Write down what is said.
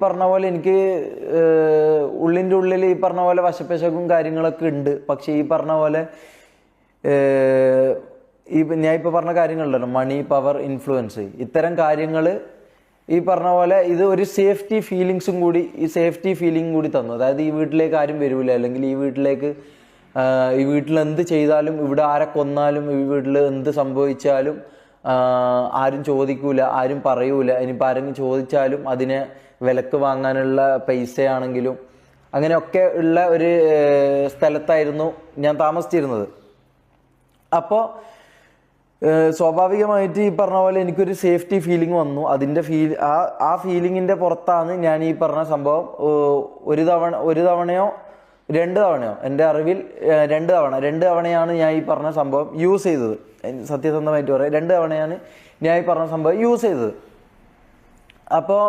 പറഞ്ഞ പോലെ എനിക്ക് ഉള്ളിൻ്റെ ഉള്ളിൽ ഈ പറഞ്ഞ പോലെ വശപ്പശക്കും കാര്യങ്ങളൊക്കെ ഉണ്ട്. പക്ഷെ ഈ പറഞ്ഞ പോലെ ഞാൻ ഇപ്പോൾ പറഞ്ഞ കാര്യങ്ങളുണ്ടല്ലോ, മണി, പവർ, ഇൻഫ്ലുവൻസ്, ഇത്തരം കാര്യങ്ങൾ ഈ പറഞ്ഞ പോലെ ഇത് ഒരു സേഫ്റ്റി ഫീലിങ്സും കൂടി, ഈ സേഫ്റ്റി ഫീലിംഗ് കൂടി തന്നു. അതായത് ഈ വീട്ടിലേക്ക് ആരും വരൂല, അല്ലെങ്കിൽ ഈ വീട്ടിൽ എന്ത് ചെയ്താലും, ഇവിടെ ആരെ കൊന്നാലും, ഈ വീട്ടിൽ എന്ത് സംഭവിച്ചാലും ആരും ചോദിക്കൂല, ആരും പറയൂല. ഇനിയിപ്പോൾ ആരെങ്കിലും ചോദിച്ചാലും അതിനെ വിലക്ക് വാങ്ങാനുള്ള പൈസയാണെങ്കിലും അങ്ങനെയൊക്കെ ഉള്ള ഒരു സ്ഥലത്തായിരുന്നു ഞാൻ താമസിച്ചിരുന്നത്. അപ്പോൾ സ്വാഭാവികമായിട്ട് ഈ പറഞ്ഞ പോലെ എനിക്കൊരു സേഫ്റ്റി ഫീലിംഗ് വന്നു. അതിൻ്റെ ആ ഫീലിങ്ങിൻ്റെ പുറത്താണ് ഞാൻ ഈ പറഞ്ഞ സംഭവം ഒരു തവണയോ രണ്ട് തവണയോ, എൻ്റെ അറിവിൽ രണ്ട് തവണയാണ് ഞാൻ ഈ പറഞ്ഞ സംഭവം യൂസ് ചെയ്തത്. സത്യസന്ധമായിട്ട് പറയാം, 2 തവണയാണ് ഞാൻ ഈ പറഞ്ഞ സംഭവം യൂസ് ചെയ്തത്. അപ്പോൾ